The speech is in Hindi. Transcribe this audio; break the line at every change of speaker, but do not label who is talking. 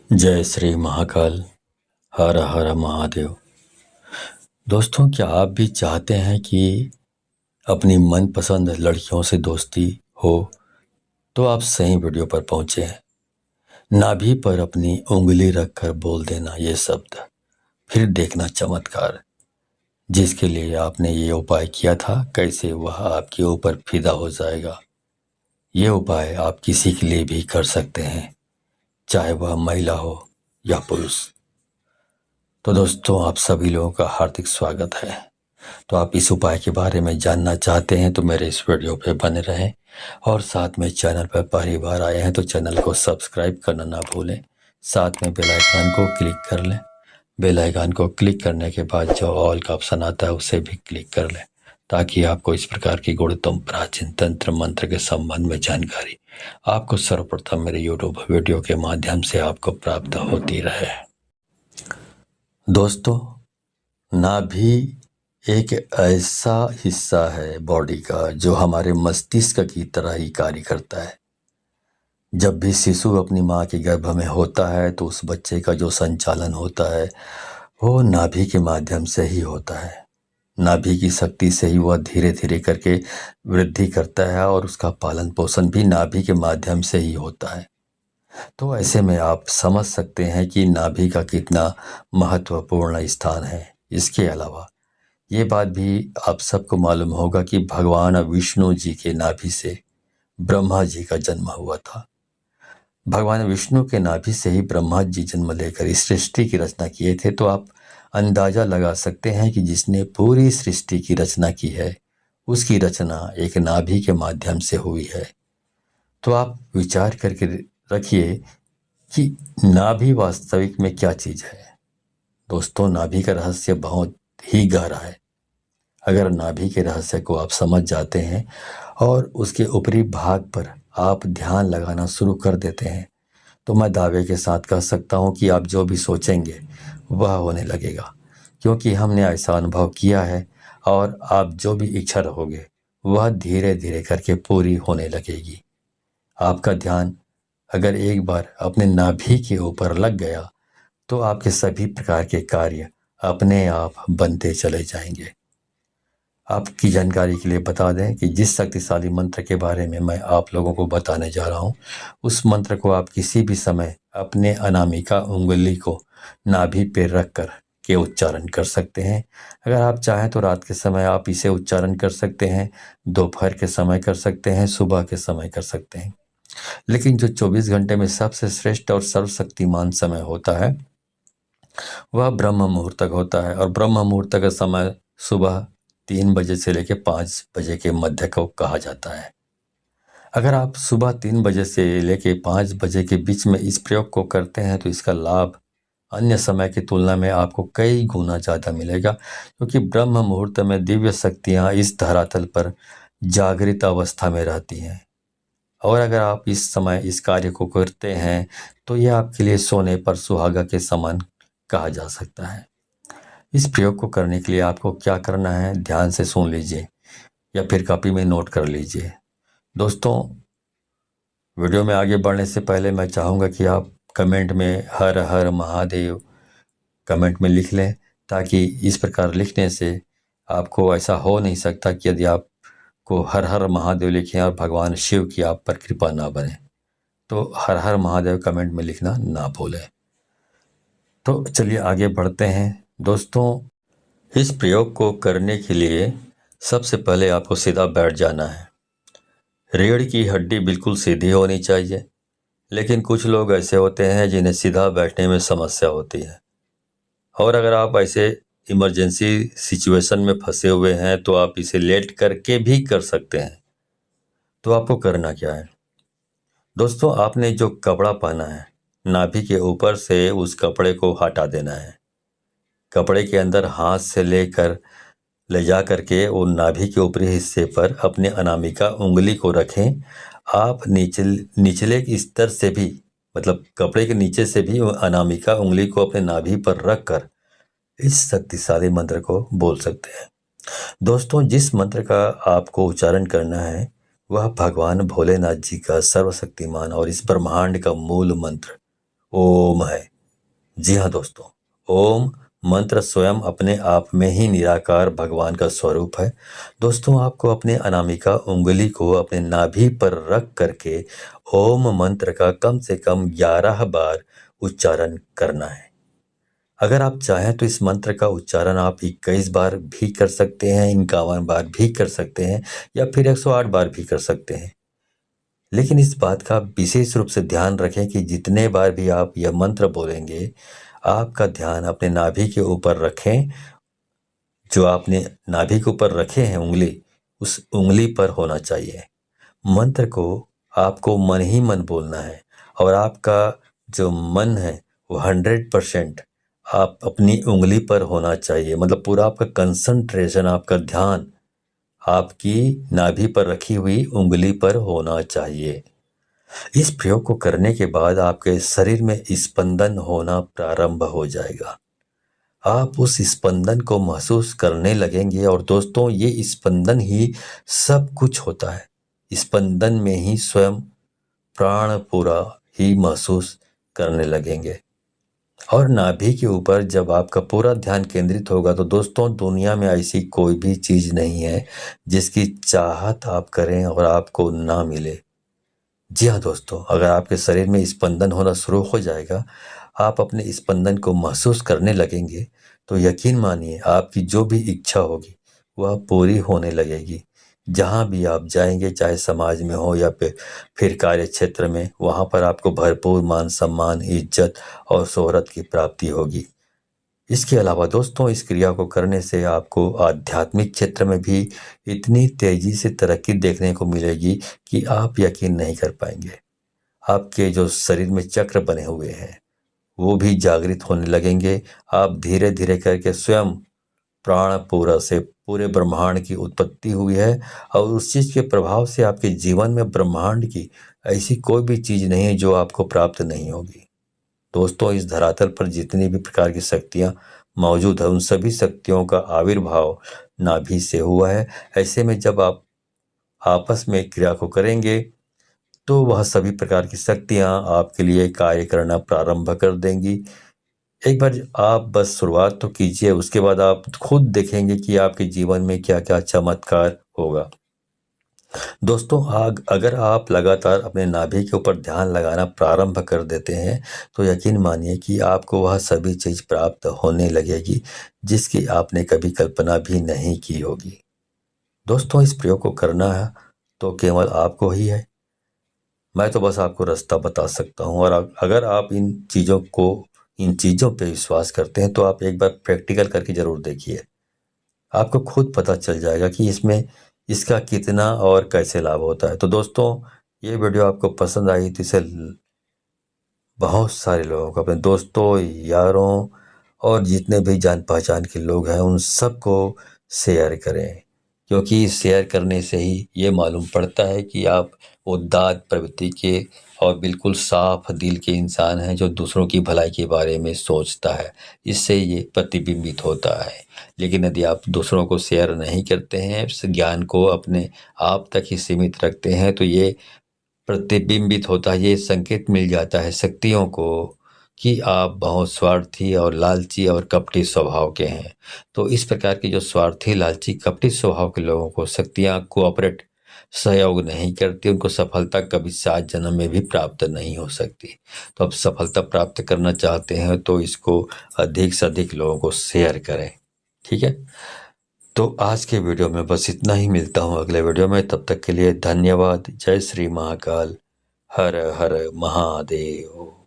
जय श्री महाकाल। हर हर महादेव। दोस्तों, क्या आप भी चाहते हैं कि अपनी मनपसंद लड़कियों से दोस्ती हो? तो आप सही वीडियो पर पहुंचे हैं। नाभि पर अपनी उंगली रखकर बोल देना ये शब्द, फिर देखना चमत्कार। जिसके लिए आपने ये उपाय किया था, कैसे वह आपके ऊपर फिदा हो जाएगा। ये उपाय आप किसी के लिए भी कर सकते हैं, चाहे वह महिला हो या पुरुष। तो दोस्तों, आप सभी लोगों का हार्दिक स्वागत है। तो आप इस उपाय के बारे में जानना चाहते हैं तो मेरे इस वीडियो पे बने रहें, और साथ में चैनल पर पहली बार आए हैं तो चैनल को सब्सक्राइब करना ना भूलें। साथ में बेल आइकन को क्लिक कर लें। बेल आइकन को क्लिक करने के बाद जो ऑल का ऑप्शन आता है उसे भी क्लिक कर लें, ताकि आपको इस प्रकार की गुणतम प्राचीन तंत्र मंत्र के संबंध में जानकारी आपको सर्वप्रथम मेरे यूट्यूब वीडियो के माध्यम से आपको प्राप्त होती रहे। दोस्तों, नाभि एक ऐसा हिस्सा है बॉडी का जो हमारे मस्तिष्क की तरह ही कार्य करता है। जब भी शिशु अपनी माँ के गर्भ में होता है तो उस बच्चे का जो संचालन होता है वो नाभि के माध्यम से ही होता है। नाभि की शक्ति से ही वह धीरे धीरे करके वृद्धि करता है, और उसका पालन पोषण भी नाभि के माध्यम से ही होता है। तो ऐसे में आप समझ सकते हैं कि नाभि का कितना महत्वपूर्ण स्थान है। इसके अलावा ये बात भी आप सबको मालूम होगा कि भगवान विष्णु जी के नाभि से ब्रह्मा जी का जन्म हुआ था। भगवान विष्णु के नाभि से ही ब्रह्मा जी जन्म लेकर इस सृष्टि की रचना किए थे। तो आप अंदाजा लगा सकते हैं कि जिसने पूरी सृष्टि की रचना की है उसकी रचना एक नाभि के माध्यम से हुई है। तो आप विचार करके रखिए कि नाभि वास्तविक में क्या चीज है। दोस्तों, नाभि का रहस्य बहुत ही गहरा है। अगर नाभि के रहस्य को आप समझ जाते हैं और उसके ऊपरी भाग पर आप ध्यान लगाना शुरू कर देते हैं तो मैं दावे के साथ कह सकता हूं कि आप जो भी सोचेंगे वह होने लगेगा, क्योंकि हमने ऐसा अनुभव किया है। और आप जो भी इच्छा रखोगे वह धीरे धीरे करके पूरी होने लगेगी। आपका ध्यान अगर एक बार अपने नाभि के ऊपर लग गया तो आपके सभी प्रकार के कार्य अपने आप बनते चले जाएंगे। आपकी जानकारी के लिए बता दें कि जिस शक्तिशाली मंत्र के बारे में मैं आप लोगों को बताने जा रहा हूं, उस मंत्र को आप किसी भी समय अपने अनामिका उंगली को नाभि पे रख कर के उच्चारण कर सकते हैं। अगर आप चाहें तो रात के समय आप इसे उच्चारण कर सकते हैं, दोपहर के समय कर सकते हैं, सुबह के समय कर सकते हैं। लेकिन जो 24 घंटे में सबसे श्रेष्ठ और सर्वशक्तिमान समय होता है वह ब्रह्म मुहूर्त तक होता है। और ब्रह्म मुहूर्त का समय सुबह 3 बजे से लेकर 5 बजे के मध्य को कहा जाता है। अगर आप सुबह 3 बजे से लेकर 5 बजे के बीच में इस प्रयोग को करते हैं तो इसका लाभ अन्य समय की तुलना में आपको कई गुना ज़्यादा मिलेगा, क्योंकि ब्रह्म मुहूर्त में दिव्य शक्तियाँ इस धरातल पर जागृत अवस्था में रहती हैं। और अगर आप इस समय इस कार्य को करते हैं तो यह आपके लिए सोने पर सुहागा के समान कहा जा सकता है। इस प्रयोग को करने के लिए आपको क्या करना है, ध्यान से सुन लीजिए या फिर कॉपी में नोट कर लीजिए। दोस्तों, वीडियो में आगे बढ़ने से पहले मैं चाहूँगा कि आप कमेंट में हर हर महादेव कमेंट में लिख लें, ताकि इस प्रकार लिखने से आपको ऐसा हो नहीं सकता कि यदि आप को हर हर महादेव लिखें और भगवान शिव की आप पर कृपा ना बने। तो हर हर महादेव कमेंट में लिखना ना भूलें। तो चलिए आगे बढ़ते हैं। दोस्तों, इस प्रयोग को करने के लिए सबसे पहले आपको सीधा बैठ जाना है। रीढ़ की हड्डी बिल्कुल सीधी होनी चाहिए, लेकिन कुछ लोग ऐसे होते हैं जिन्हें सीधा बैठने में समस्या होती है। और अगर आप ऐसे इमरजेंसी सिचुएशन में फंसे हुए हैं तो आप इसे लेट करके भी कर सकते हैं। तो आपको करना क्या है दोस्तों, आपने जो कपड़ा पहना है नाभि के ऊपर से उस कपड़े को हटा देना है। कपड़े के अंदर हाथ से लेकर ले जा करके वो नाभि के ऊपरी हिस्से पर अपने अनामिका उंगली को रखें। आप निचले स्तर से भी, मतलब कपड़े के नीचे से भी अनामिका उंगली को अपने नाभि पर रख कर इस शक्तिशाली मंत्र को बोल सकते हैं। दोस्तों, जिस मंत्र का आपको उच्चारण करना है वह भगवान भोलेनाथ जी का सर्वशक्तिमान और इस ब्रह्मांड का मूल मंत्र ओम है। जी हाँ दोस्तों, ओम मंत्र स्वयं अपने आप में ही निराकार भगवान का स्वरूप है। दोस्तों, आपको अपने अनामिका उंगली को अपने नाभि पर रख करके ओम मंत्र का कम से कम 11 बार उच्चारण करना है। अगर आप चाहें तो इस मंत्र का उच्चारण आप 21 बार भी कर सकते हैं, 51 बार भी कर सकते हैं, या फिर 108 बार भी कर सकते हैं। लेकिन इस बात का विशेष रूप से ध्यान रखें कि जितने बार भी आप यह मंत्र बोलेंगे, आपका ध्यान अपने नाभि के ऊपर रखें। जो आपने नाभि के ऊपर रखे हैं उंगली, उस उंगली पर होना चाहिए। मंत्र को आपको मन ही मन बोलना है और आपका जो मन है वो 100% आप अपनी उंगली पर होना चाहिए। मतलब पूरा आपका कंसंट्रेशन, आपका ध्यान आपकी नाभि पर रखी हुई उंगली पर होना चाहिए। इस प्रयोग को करने के बाद आपके शरीर में स्पंदन होना प्रारंभ हो जाएगा। आप उस स्पंदन को महसूस करने लगेंगे और दोस्तों, ये स्पंदन ही सब कुछ होता है। स्पंदन में ही स्वयं प्राण पूरा ही महसूस करने लगेंगे। और नाभि के ऊपर जब आपका पूरा ध्यान केंद्रित होगा तो दोस्तों, दुनिया में ऐसी कोई भी चीज नहीं है जिसकी चाहत आप करें और आपको ना मिले। जी हाँ दोस्तों, अगर आपके शरीर में स्पंदन होना शुरू हो जाएगा, आप अपने स्पंदन को महसूस करने लगेंगे, तो यकीन मानिए आपकी जो भी इच्छा होगी वह पूरी होने लगेगी। जहाँ भी आप जाएंगे, चाहे समाज में हो या फिर कार्य क्षेत्र में, वहाँ पर आपको भरपूर मान सम्मान, इज्जत और शोहरत की प्राप्ति होगी। इसके अलावा दोस्तों, इस क्रिया को करने से आपको आध्यात्मिक क्षेत्र में भी इतनी तेजी से तरक्की देखने को मिलेगी कि आप यकीन नहीं कर पाएंगे। आपके जो शरीर में चक्र बने हुए हैं वो भी जागृत होने लगेंगे। आप धीरे धीरे करके स्वयं प्राण पूरा से पूरे ब्रह्मांड की उत्पत्ति हुई है और उस चीज के प्रभाव से आपके जीवन में ब्रह्मांड की ऐसी कोई भी चीज नहीं है जो आपको प्राप्त नहीं होगी। दोस्तों, इस धरातल पर जितनी भी प्रकार की शक्तियां मौजूद है, उन सभी शक्तियों का आविर्भाव नाभि से हुआ है। ऐसे में जब आप आपस में क्रिया को करेंगे तो वह सभी प्रकार की शक्तियां आपके लिए कार्य करना प्रारंभ कर देंगी। एक बार आप बस शुरुआत तो कीजिए, उसके बाद आप खुद देखेंगे कि आपके जीवन में क्या क्या चमत्कार होगा। दोस्तों, अगर आप लगातार अपने नाभि के ऊपर ध्यान लगाना प्रारंभ कर देते हैं तो यकीन मानिए कि आपको वह सभी चीज प्राप्त होने लगेगी जिसकी आपने कभी कल्पना भी नहीं की होगी। दोस्तों, इस प्रयोग को करना है तो केवल आपको ही है। मैं तो बस आपको रास्ता बता सकता हूँ, और अगर आप इन चीज़ों पे विश्वास करते हैं तो आप एक बार प्रैक्टिकल करके ज़रूर देखिए। आपको खुद पता चल जाएगा कि इसमें इसका कितना और कैसे लाभ होता है। तो दोस्तों, ये वीडियो आपको पसंद आई तो इसे बहुत सारे लोगों को, अपने दोस्तों, यारों और जितने भी जान पहचान के लोग हैं उन सबको शेयर करें, क्योंकि शेयर करने से ही ये मालूम पड़ता है कि आप उदात्त प्रवृत्ति के और बिल्कुल साफ दिल के इंसान हैं जो दूसरों की भलाई के बारे में सोचता है। इससे ये प्रतिबिंबित होता है। लेकिन यदि आप दूसरों को शेयर नहीं करते हैं, इस ज्ञान को अपने आप तक ही सीमित रखते हैं, तो ये प्रतिबिंबित होता है, ये संकेत मिल जाता है शक्तियों को कि आप बहुत स्वार्थी और लालची और कपटी स्वभाव के हैं। तो इस प्रकार के जो स्वार्थी, लालची, कपटी स्वभाव के लोगों को शक्तियां कोऑपरेट, सहयोग नहीं करती, उनको सफलता कभी 7 जन्म में भी प्राप्त नहीं हो सकती। तो अब सफलता प्राप्त करना चाहते हैं तो इसको अधिक से अधिक लोगों को शेयर करें। ठीक है, तो आज के वीडियो में बस इतना ही। मिलता हूँ अगले वीडियो में, तब तक के लिए धन्यवाद। जय श्री महाकाल। हर हर महादेव।